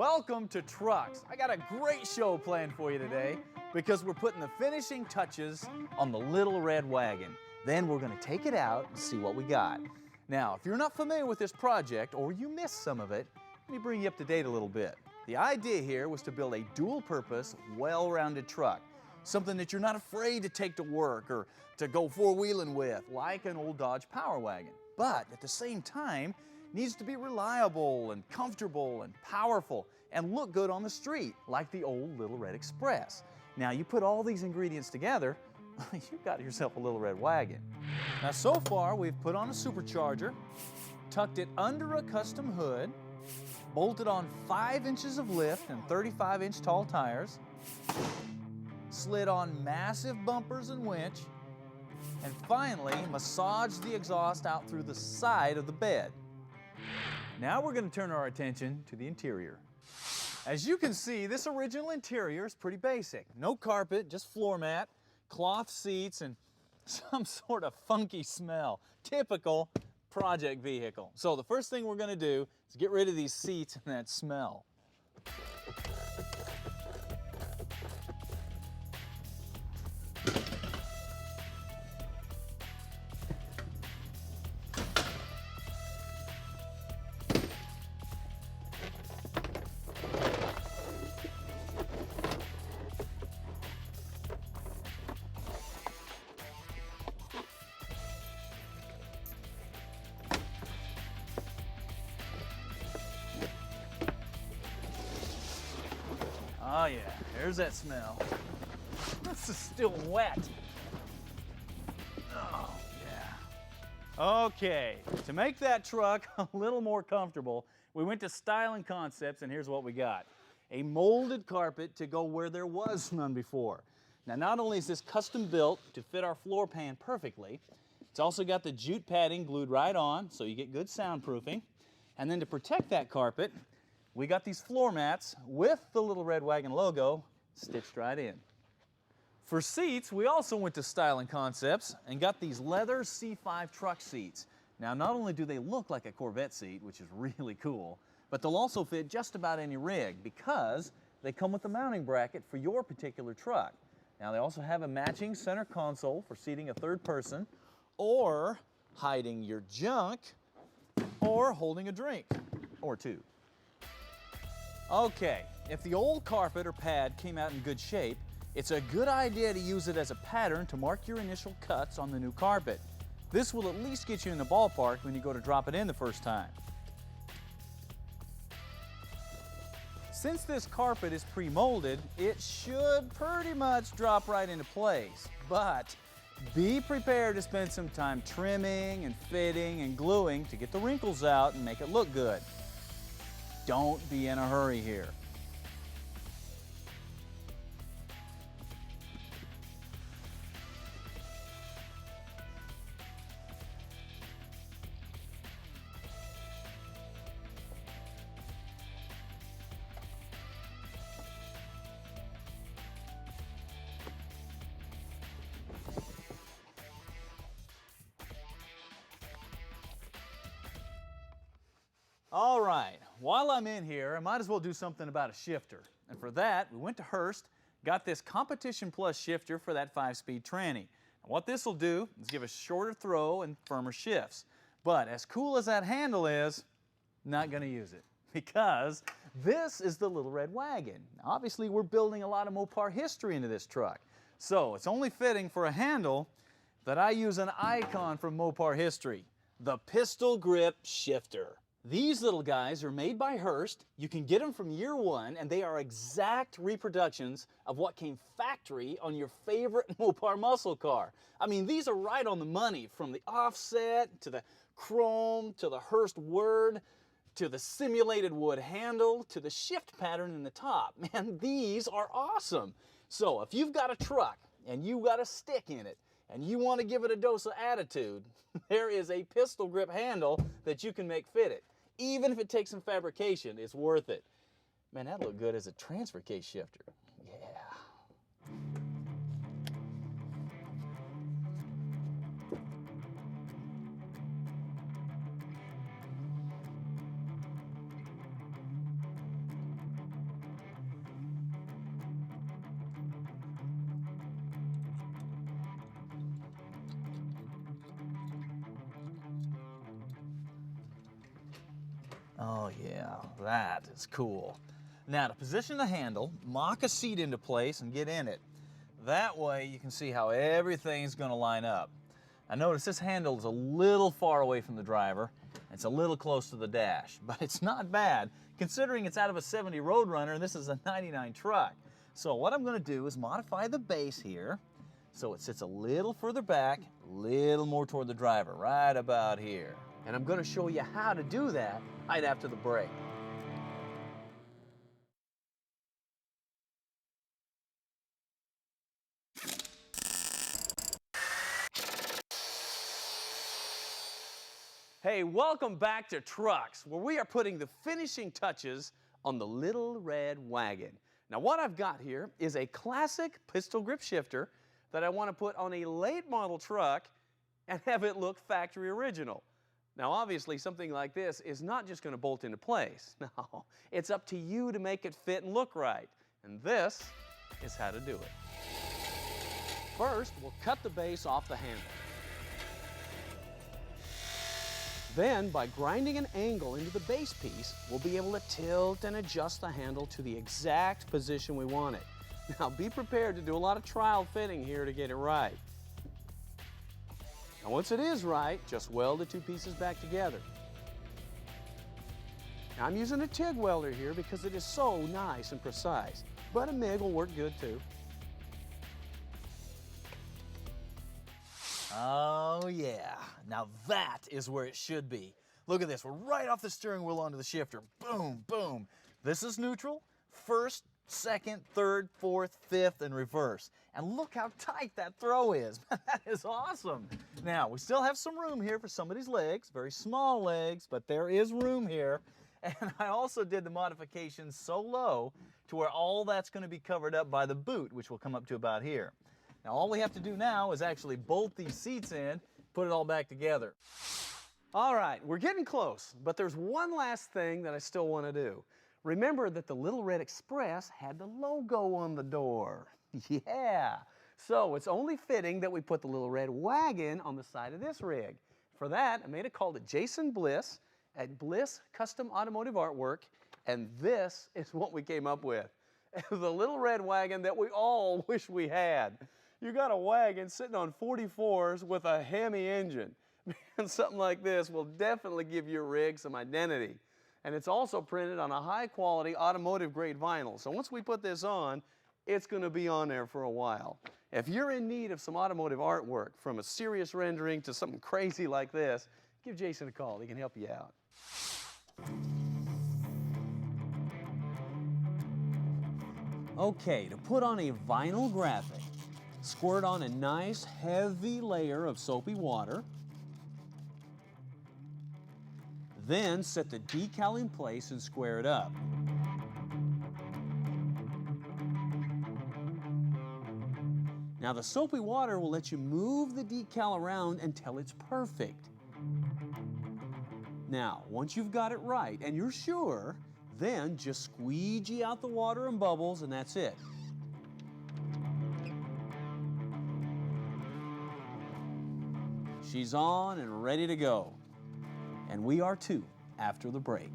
Welcome to Trucks. I got a great show planned for you today because we're putting the finishing touches on the Lil Red Wagon. Then we're going to take it out and see what we got. Now, if you're not familiar with this project or you missed some of it, let me bring you up to date a little bit. The idea here was to build a dual-purpose, well-rounded truck. Something that you're not afraid to take to work or to go four-wheeling with, like an old Dodge Power Wagon. But at the same time, needs to be reliable and comfortable and powerful and look good on the street, like the old Lil Red Express. Now, you put all these ingredients together, you've got yourself a Lil Red Wagon. Now, so far, we've put on a supercharger, tucked it under a custom hood, bolted on 5 inches of lift and 35-inch tall tires, slid on massive bumpers and winch, and finally massaged the exhaust out through the side of the bed. Now we're going to turn our attention to the interior. As you can see, this original interior is pretty basic. No carpet, just floor mat, cloth seats, and some sort of funky smell. Typical project vehicle. So the first thing we're going to do is get rid of these seats and that smell. Oh yeah, there's that smell. This is still wet. Oh yeah. Okay, to make that truck a little more comfortable, we went to Style and Concepts, and here's what we got. A molded carpet to go where there was none before. Now, not only is this custom built to fit our floor pan perfectly, it's also got the jute padding glued right on, so you get good soundproofing. And then to protect that carpet, we got these floor mats with the Lil Red Wagon logo stitched right in. For seats, we also went to Style and Concepts and got these leather C5 truck seats. Now, not only do they look like a Corvette seat, which is really cool, but they'll also fit just about any rig because they come with a mounting bracket for your particular truck. Now, they also have a matching center console for seating a third person or hiding your junk or holding a drink or two. Okay, if the old carpet or pad came out in good shape, it's a good idea to use it as a pattern to mark your initial cuts on the new carpet. This will at least get you in the ballpark when you go to drop it in the first time. Since this carpet is pre-molded, it should pretty much drop right into place, but be prepared to spend some time trimming and fitting and gluing to get the wrinkles out and make it look good. Don't be in a hurry here. All right, while I'm in here, I might as well do something about a shifter. And for that, we went to Hurst, got this Competition Plus shifter for that 5-speed tranny. And what this will do is give us shorter throw and firmer shifts. But as cool as that handle is, not gonna use it because this is the Lil Red Wagon. Obviously, we're building a lot of Mopar history into this truck. So it's only fitting for a handle that I use an icon from Mopar history, the pistol grip shifter. These little guys are made by Hurst. You can get them from year one, and they are exact reproductions of what came factory on your favorite Mopar muscle car. I mean, these are right on the money, from the offset, to the chrome, to the Hurst word, to the simulated wood handle, to the shift pattern in the top. Man, these are awesome. So if you've got a truck, and you've got a stick in it, and you want to give it a dose of attitude, there is a pistol grip handle that you can make fit it. Even if it takes some fabrication, it's worth it. Man, that looked good as a transfer case shifter. Yeah. Oh yeah, that is cool. Now to position the handle, mock a seat into place and get in it. That way you can see how everything's gonna line up. I notice this handle is a little far away from the driver. It's a little close to the dash, but it's not bad considering it's out of a 70 Roadrunner and this is a 99 truck. So what I'm gonna do is modify the base here so it sits a little further back, a little more toward the driver, right about here. And I'm gonna show you how to do that right after the break. Hey, welcome back to Trucks, where we are putting the finishing touches on the Lil Red Wagon. Now what I've got here is a classic pistol grip shifter that I want to put on a late model truck and have it look factory original. Now obviously something like this is not just going to bolt into place. No, it's up to you to make it fit and look right. And this is how to do it. First, we'll cut the base off the handle. Then, by grinding an angle into the base piece, we'll be able to tilt and adjust the handle to the exact position we want it. Now, be prepared to do a lot of trial fitting here to get it right. Now, once it is right, just weld the two pieces back together. Now, I'm using a TIG welder here because it is so nice and precise, but a MIG will work good too. Oh yeah, now that is where it should be. Look at this, we're right off the steering wheel onto the shifter. Boom, boom. This is neutral, first, second, third, fourth, fifth, and reverse. And look how tight that throw is. That is awesome. Now, we still have some room here for somebody's legs, very small legs, but there is room here. And I also did the modifications so low to where all that's going to be covered up by the boot, which will come up to about here. Now all we have to do now is actually bolt these seats in, put it all back together. All right, we're getting close, but there's one last thing that I still want to do. Remember that the Lil Red Express had the logo on the door. Yeah, so it's only fitting that we put the Lil Red Wagon on the side of this rig. For that, I made a call to Jason Bliss at Bliss Custom Automotive Artwork, and this is what we came up with. The Lil Red Wagon that we all wish we had. You got a wagon sitting on 44s with a Hemi engine. Man, something like this will definitely give your rig some identity. And it's also printed on a high quality automotive grade vinyl. So once we put this on, it's going to be on there for a while. If you're in need of some automotive artwork, from a serious rendering to something crazy like this, give Jason a call. He can help you out. Okay, to put on a vinyl graphic, squirt on a nice heavy layer of soapy water. Then set the decal in place and square it up. Now the soapy water will let you move the decal around until it's perfect. Now, once you've got it right and you're sure, then just squeegee out the water and bubbles and that's it. She's on and ready to go. And we are too after the break.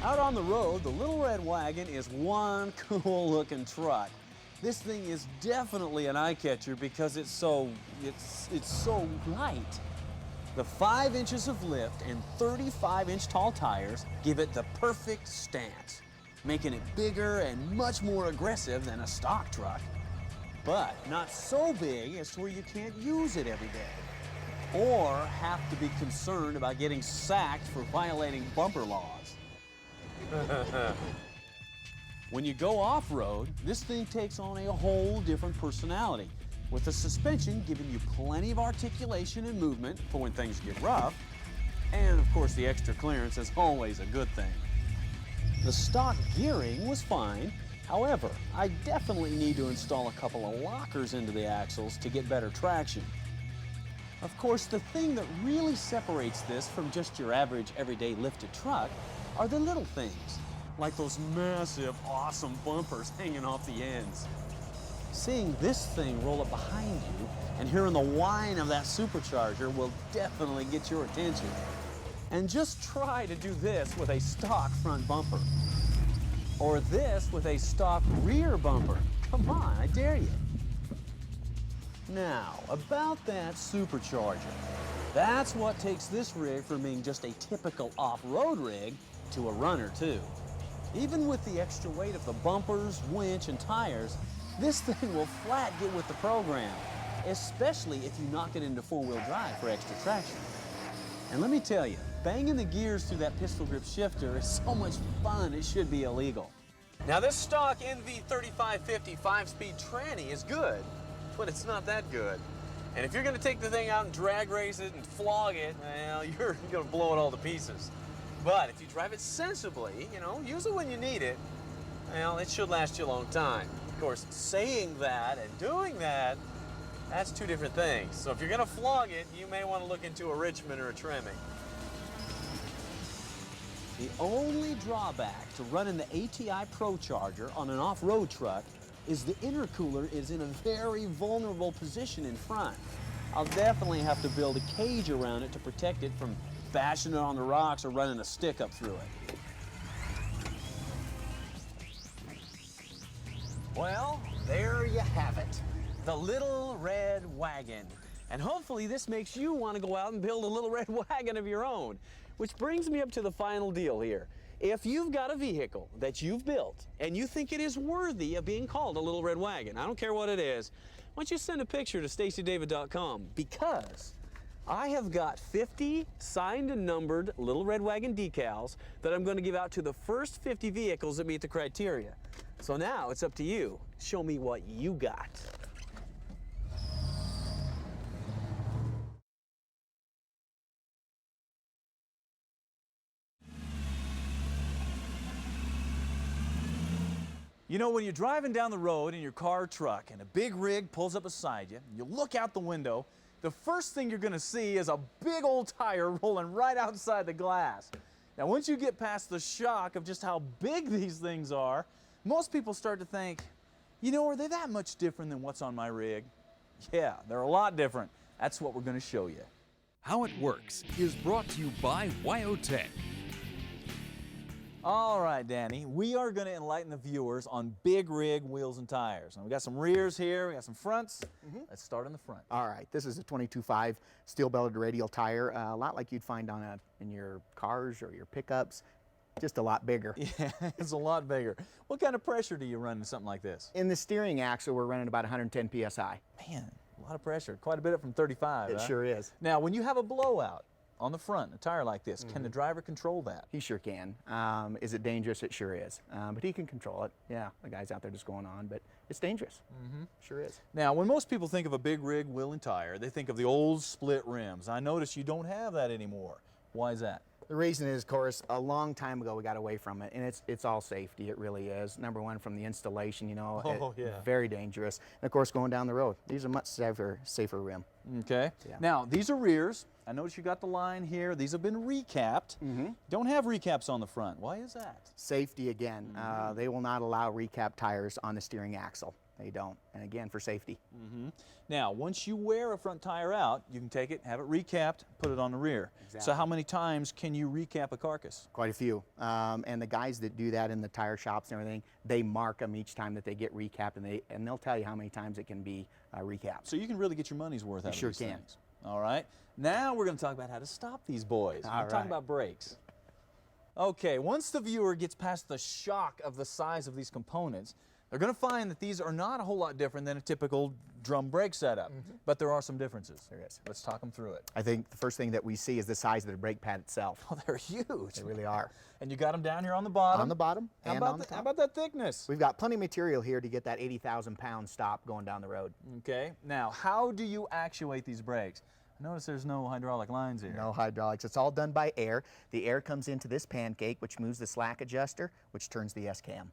Out on the road, the Lil Red Wagon is one cool looking truck. This thing is definitely an eye catcher because it's so light. The 5 inches of lift and 35-inch tall tires give it the perfect stance, making it bigger and much more aggressive than a stock truck. But not so big as to where you can't use it every day, or have to be concerned about getting sacked for violating bumper laws. When you go off-road, this thing takes on a whole different personality, with the suspension giving you plenty of articulation and movement for when things get rough, and of course the extra clearance is always a good thing. The stock gearing was fine, However, I definitely need to install a couple of lockers into the axles to get better traction. Of course, the thing that really separates this from just your average everyday lifted truck are the little things, like those massive, awesome bumpers hanging off the ends. Seeing this thing roll up behind you and hearing the whine of that supercharger will definitely get your attention. And just try to do this with a stock front bumper. Or this with a stock rear bumper. Come on, I dare you. Now, about that supercharger. That's what takes this rig from being just a typical off-road rig to a runner, too. Even with the extra weight of the bumpers, winch, and tires, this thing will flat get with the program, especially if you knock it into four-wheel drive for extra traction. And let me tell you, banging the gears through that pistol grip shifter is so much fun it should be illegal. Now this stock NV3550 5-speed tranny is good, but it's not that good. And if you're gonna take the thing out and drag race it and flog it, well, you're gonna blow it all to pieces. But if you drive it sensibly, you know, use it when you need it, well, it should last you a long time. Of course, saying that and doing that, that's two different things. So if you're gonna flog it, you may wanna look into a Richmond or a trimming. The only drawback to running the ATI Pro Charger on an off-road truck is the intercooler is in a very vulnerable position in front. I'll definitely have to build a cage around it to protect it from bashing it on the rocks or running a stick up through it. Well, there you have it. The Lil Red Wagon. And hopefully this makes you want to go out and build a Lil Red Wagon of your own. Which brings me up to the final deal here. If you've got a vehicle that you've built and you think it is worthy of being called a Lil Red Wagon, I don't care what it is, why don't you send a picture to stacydavid.com, because I have got 50 signed and numbered Lil Red Wagon decals that I'm going to give out to the first 50 vehicles that meet the criteria. So now it's up to you. Show me what you got. You know, when you're driving down the road in your car or truck and a big rig pulls up beside you, and you look out the window, the first thing you're gonna see is a big old tire rolling right outside the glass. Now, once you get past the shock of just how big these things are, most people start to think, you know, are they that much different than what's on my rig? Yeah, they're a lot different. That's what we're gonna show you. How It Works is brought to you by Yot Tech. All right, Danny, we are going to enlighten the viewers on big rig wheels and tires. Now, we got some rears here, we got some fronts. Let's start on the front. All right, this is a 22.5 steel belted radial tire, a lot like you'd find on in your cars or your pickups, just a lot bigger. Yeah, it's a lot bigger. What kind of pressure do you run in something like this? In the steering axle, we're running about 110 PSI. Man, a lot of pressure. Quite a bit up from 35. It huh? sure is. Now, when you have a blowout on the front, a tire like this, can the driver control that? He sure can. Is it dangerous? It sure is. But he can control it. Yeah, the guy's out there just going on, but it's dangerous. Sure is. Now, when most people think of a big rig wheel and tire, they think of the old split rims. I notice you don't have that anymore. Why is that? The reason is, of course, a long time ago we got away from it, and it's all safety. It really is. Number one, from the installation, you know, very dangerous. And of course, going down the road, these are much safer rim. Okay. Yeah. Now, these are rears. I notice you got the line here. These have been recapped. Don't have recaps on the front. Why is that? Safety again. They will not allow recap tires on the steering axle. They don't. And again, for safety. Now, once you wear a front tire out, you can take it, have it recapped, put it on the rear. So Exactly. how many times can you recap a carcass? Quite a few. And the guys that do that in the tire shops and everything, they mark them each time that they get recapped, and they'll tell you how many times it can be recapped. So you can really get your money's worth out of sure these can. things. All right. Now we're going to talk about how to stop these boys. All We're talking right. about brakes. Okay, once the viewer gets past the shock of the size of these components, they're going to find that these are not a whole lot different than a typical drum brake setup, but there are some differences. There is. Let's talk them through it. I think the first thing that we see is the size of the brake pad itself. Oh, they're huge. They really are. And you got them down here on the bottom. On the bottom How and about on the top. how about that thickness? We've got plenty of material here to get that 80,000-pound stop going down the road. Okay. Now, how do you actuate these brakes? Notice there's no hydraulic lines here. No hydraulics. It's all done by air. The air comes into this pancake, which moves the slack adjuster, which turns the S-cam.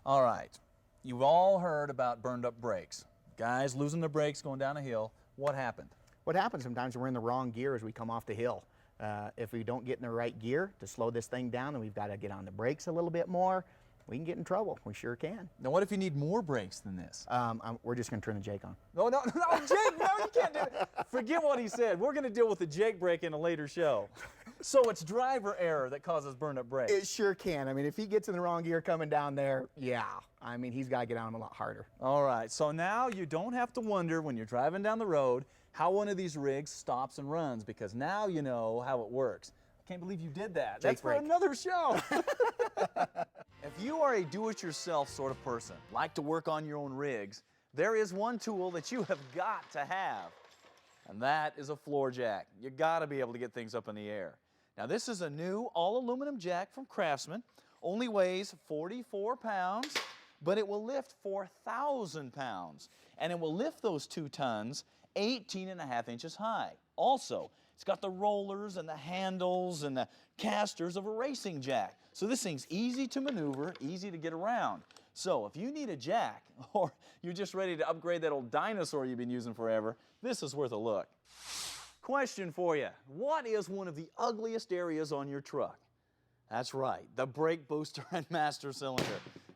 All right. You've all heard about burned up brakes. Guys losing their brakes going down a hill. What happened? What happens sometimes we're in the wrong gear as we come off the hill. If we don't get in the right gear to slow this thing down, then we've got to get on the brakes a little bit more. We can get in trouble. We sure can. Now, what if you need more brakes than this? We're just going to turn the Jake on. No, Jake, no, you can't do it. Forget what he said. We're going to deal with the Jake brake in a later show. So it's driver error that causes burned up brakes. It sure can. I mean, if he gets in the wrong gear coming down there, yeah. I mean, he's got to get on him a lot harder. All right, so now you don't have to wonder when you're driving down the road how one of these rigs stops and runs, because now you know how it works. I can't believe you did that. That's for another show. If you are a do-it-yourself sort of person, like to work on your own rigs, there is one tool that you have got to have, and that is a floor jack. You got to be able to get things up in the air. Now, this is a new all-aluminum jack from Craftsman. Only weighs 44 pounds, but it will lift 4,000 pounds, and it will lift those 2 tons 18.5 inches high. Also, it's got the rollers and the handles and the casters of a racing jack. So this thing's easy to maneuver, easy to get around. So if you need a jack, or you're just ready to upgrade that old dinosaur you've been using forever, this is worth a look. Question for you. What is one of the ugliest areas on your truck? That's right, the brake booster and master cylinder.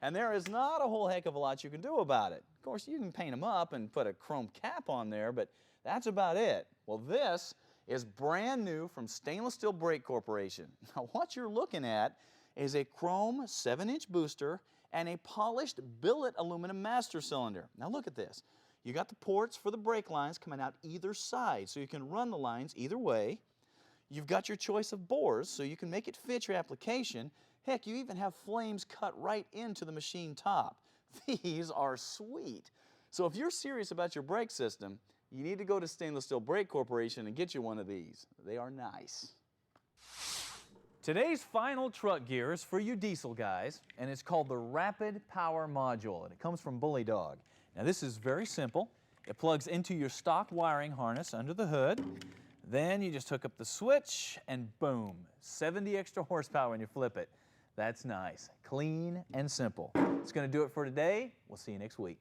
And there is not a whole heck of a lot you can do about it. Of course, you can paint them up and put a chrome cap on there, but that's about it. Well, this is brand new from Stainless Steel Brake Corporation. Now, what you're looking at is a chrome 7-inch booster and a polished billet aluminum master cylinder. Now, look at this. You got the ports for the brake lines coming out either side, so you can run the lines either way. You've got your choice of bores, so you can make it fit your application. Heck, you even have flames cut right into the machine top. These are sweet. So if you're serious about your brake system, you need to go to Stainless Steel Brake Corporation and get you one of these. They are nice. Today's final truck gear is for you diesel guys, and it's called the Rapid Power Module, and it comes from Bully Dog. Now, this is very simple. It plugs into your stock wiring harness under the hood. Then you just hook up the switch, and boom, 70 extra horsepower when you flip it. That's nice, clean and simple. It's going to do it for today. We'll see you next week.